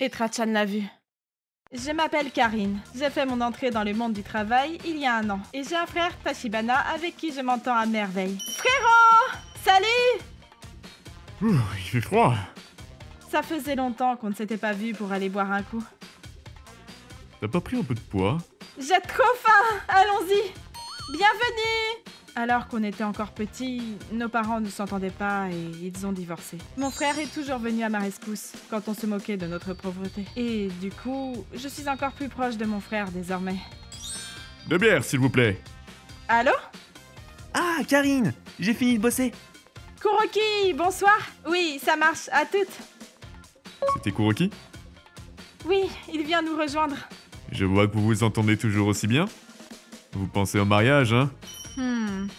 Et Trachan l'a vu. Je m'appelle Karine. J'ai fait mon entrée dans le monde du travail il y a 1 an. Et j'ai un frère, Tachibana, avec qui je m'entends à merveille. Frérot! Salut! Il fait froid. Ça faisait longtemps qu'on ne s'était pas vu pour aller boire un coup. T'as pas pris un peu de poids? J'ai trop faim! Allons-y! Bienvenue! Alors qu'on était encore petits, nos parents ne s'entendaient pas et ils ont divorcé. Mon frère est toujours venu à ma rescousse quand on se moquait de notre pauvreté. Et du coup, je suis encore plus proche de mon frère désormais. 2 bières, s'il vous plaît. Allô? Ah, Karine, j'ai fini de bosser. Kuroki, bonsoir! Oui, ça marche, à toutes! C'était Kuroki? Oui, il vient nous rejoindre. Je vois que vous vous entendez toujours aussi bien. Vous pensez au mariage, hein?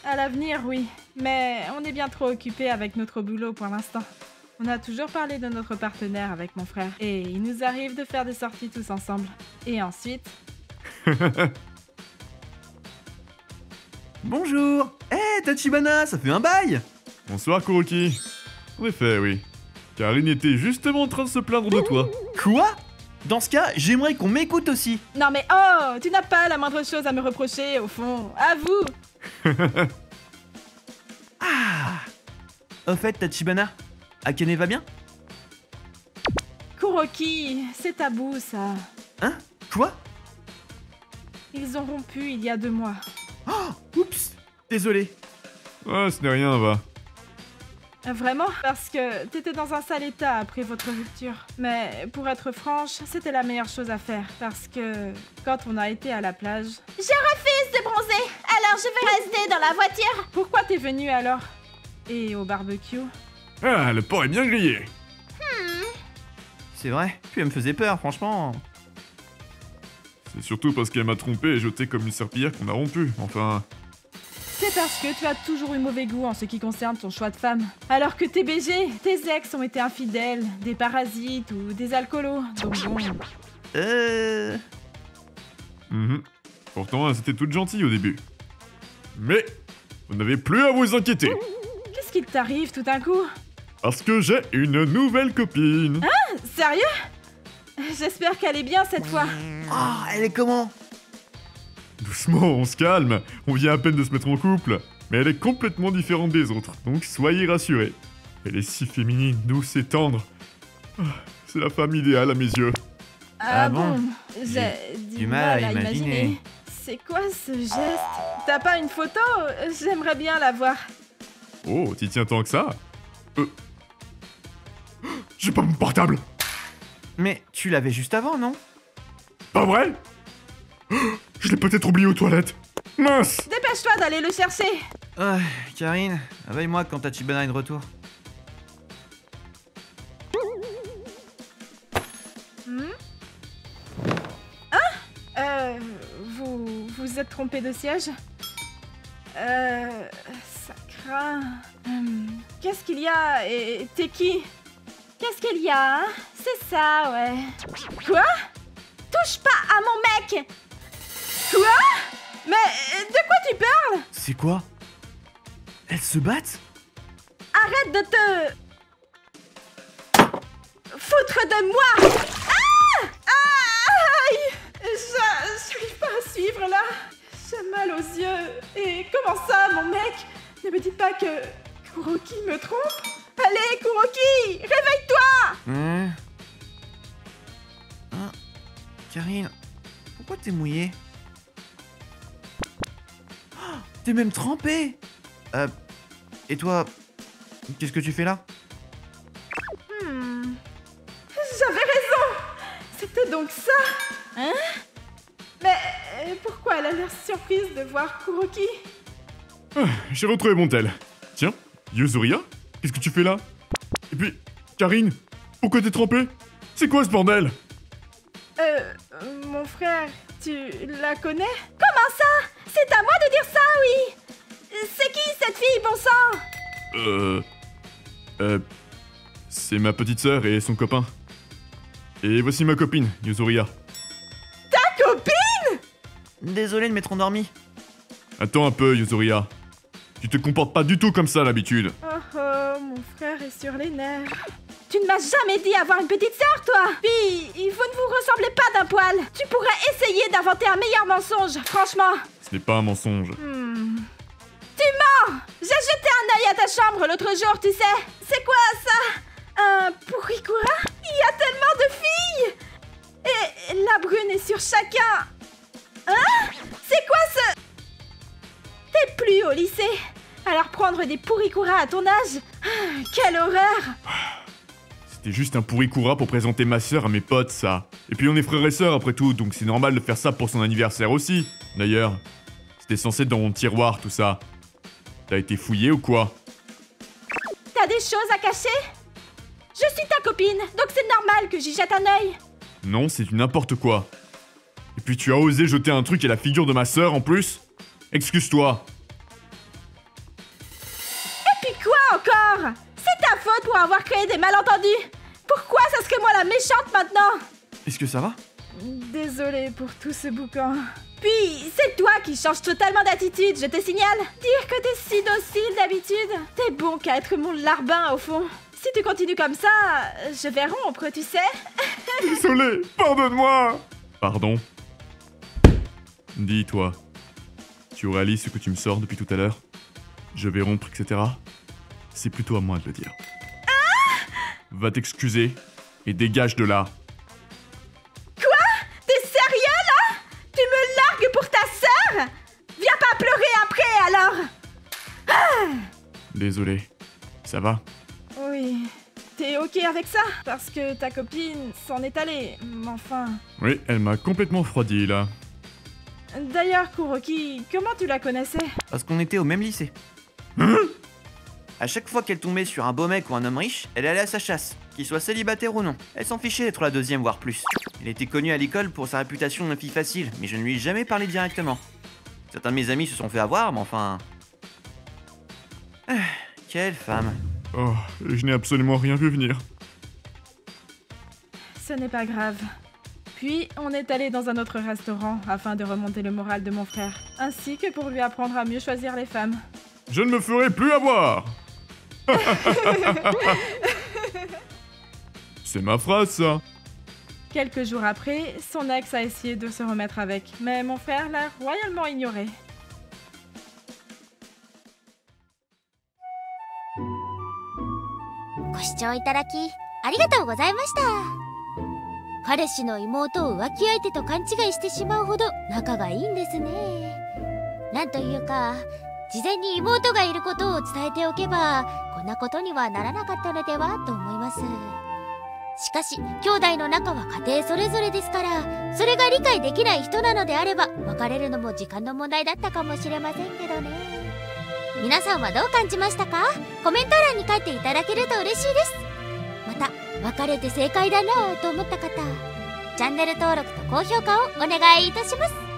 À l'avenir, oui. Mais on est bien trop occupés avec notre boulot pour l'instant. On a toujours parlé de notre partenaire avec mon frère. Et il nous arrive de faire des sorties tous ensemble. Et ensuite... Bonjour. Hé, Tachibana, ça fait un bail. Bonsoir, Kuroki. En effet, oui. Karine était justement en train de se plaindre de toi. Quoi? Dans ce cas, j'aimerais qu'on m'écoute aussi. Non mais oh! Tu n'as pas la moindre chose à me reprocher, au fond. Avoue! Ah. Au fait, Tachibana, Akane va bien? Kuroki, c'est tabou, ça. Hein? Quoi? Ils ont rompu il y a 2 mois. Oh, oups. Désolé. Ah, ce n'est rien, va. Vraiment? Parce que t'étais dans un sale état après votre rupture. Mais pour être franche, c'était la meilleure chose à faire. Parce que quand on a été à la plage... Je refuse de bronzer, alors je vais rester dans la voiture. Pourquoi t'es venu alors? Et au barbecue? Ah, le porc est bien grillé. C'est vrai, puis elle me faisait peur, franchement. C'est surtout parce qu'elle m'a trompé et jeté comme une serpillière qu'on a rompu. Enfin... C'est parce que tu as toujours eu mauvais goût en ce qui concerne ton choix de femme. Alors que tes BG, tes ex ont été infidèles, des parasites ou des alcoolos. Donc bon... Pourtant, c'était toute gentille au début. Mais, vous n'avez plus à vous inquiéter. Qu'est-ce qui t'arrive tout d'un coup? Parce que j'ai une nouvelle copine. Sérieux? J'espère qu'elle est bien cette fois. Ah, elle est comment? Doucement, on se calme. On vient à peine de se mettre en couple. Mais elle est complètement différente des autres, donc soyez rassurés. Elle est si féminine, douce et tendre. Ah, c'est la femme idéale à mes yeux. Ah bon? bon? J'ai du mal mal à à imaginer. imaginer. C'est quoi ce geste? T'as pas une photo? J'aimerais bien la voir. Oh, t'y tiens tant que ça? J'ai pas mon portable. Mais tu l'avais juste avant, non? Pas vrai? Je l'ai peut-être oublié aux toilettes. Mince! Dépêche-toi d'aller le chercher. Ah, Karine, réveille-moi quand Tachibana est de retour. Vous êtes trompé de siège? Ça craint. Qu'est-ce qu'il y a? Et t'es qui? Qu'est-ce qu'il y a, hein? C'est ça, ouais. Quoi? Touche pas à mon mec! Quoi? Mais de quoi tu parles? C'est quoi? Elles se battent? Arrête de te... foutre de moi! Ah! Aïe! J'arrive pas à suivre là. J'ai mal aux yeux. Et comment ça, mon mec? Ne me dites pas que Kuroki me trompe. Allez, Kuroki! Réveille-toi! Ah, Karine, pourquoi t'es mouillée? Oh, t'es même trempée! Et toi, qu'est-ce que tu fais là? J'avais raison! C'était donc ça! Hein? Mais pourquoi elle a l'air surprise de voir Kuroki? Ah, j'ai retrouvé mon tel. Tiens, Yuzuria, qu'est-ce que tu fais là? Et puis, Karine, pourquoi t'es trempée? C'est quoi ce bordel? Mon frère, tu la connais? Comment ça? C'est à moi de dire ça, oui! C'est qui cette fille, bon sang? C'est ma petite sœur et son copain. Et voici ma copine, Yuzuria. Ta copine? Désolé de m'être endormi. Attends un peu, Yuzuria. Tu te comportes pas du tout comme ça, d'habitude. Oh oh, mon frère est sur les nerfs. Tu ne m'as jamais dit avoir une petite sœur, toi. Puis, vous ne vous ressemblez pas d'un poil. Tu pourrais essayer d'inventer un meilleur mensonge, franchement. Ce n'est pas un mensonge. Tu mens. J'ai jeté un œil à ta chambre l'autre jour, tu sais. C'est quoi ça? Un Purikura? Il y a tellement de filles. Et la brune est sur chacun. Hein? C'est quoi ce... T'es plus au lycée. Alors prendre des Purikura à ton âge? Quelle horreur! C'était juste un Purikura pour présenter ma sœur à mes potes, ça. Et puis on est frères et sœurs après tout, donc c'est normal de faire ça pour son anniversaire aussi. D'ailleurs, c'était censé être dans mon tiroir, tout ça. T'as été fouillé ou quoi? T'as des choses à cacher? Je suis ta copine, donc c'est normal que j'y jette un œil. Non, c'est du n'importe quoi. Et puis tu as osé jeter un truc à la figure de ma sœur en plus? Excuse-toi. Et puis quoi encore? C'est ta faute pour avoir créé des malentendus. Pourquoi ça serait moi la méchante maintenant? Est-ce que ça va? Désolée pour tout ce boucan. Puis, c'est toi qui changes totalement d'attitude, je te signale. Dire que t'es si docile d'habitude. T'es bon qu'à être mon larbin au fond. Si tu continues comme ça, je vais rompre, tu sais. Désolé, pardonne-moi. Pardon. Dis-toi, tu réalises ce que tu me sors depuis tout à l'heure? Je vais rompre, etc. C'est plutôt à moi de le dire. Va t'excuser et dégage de là. Quoi? T'es sérieux là? Tu me largues pour ta sœur? Viens pas pleurer après alors. Désolé. Ça va? Oui. T'es ok avec ça? Parce que ta copine s'en est allée. Mais enfin... Oui, elle m'a complètement refroidi là. D'ailleurs, Kuroki, comment tu la connaissais? Parce qu'on était au même lycée. À chaque fois qu'elle tombait sur un beau mec ou un homme riche, elle allait à sa chasse, qu'il soit célibataire ou non. Elle s'en fichait d'être la deuxième, voire plus. Elle était connue à l'école pour sa réputation de fille facile, mais je ne lui ai jamais parlé directement. Certains de mes amis se sont fait avoir, mais enfin... Quelle femme. Oh, je n'ai absolument rien vu venir. Ce n'est pas grave. Puis, on est allé dans un autre restaurant afin de remonter le moral de mon frère, ainsi que pour lui apprendre à mieux choisir les femmes. Je ne me ferai plus avoir. C'est ma phrase, ça. Quelques jours après, son ex a essayé de se remettre avec, mais mon frère l'a royalement ignoré. Goshouchouいただきありがとうございました。彼氏の妹を浮気相手と勘違いしてしまうほど仲がいいんですね。なんというか、事前に妹がいることを伝えておけばこんなことにはならなかったのではと思います。しかし兄弟の仲は家庭それぞれですから、それが理解できない人なのであれば別れるのも時間の問題だったかもしれませんけどね。皆さんはどう感じましたか？コメント欄に書いていただけると嬉しいです。また別れて正解だなぁと思った方、チャンネル登録と高評価をお願いいたします。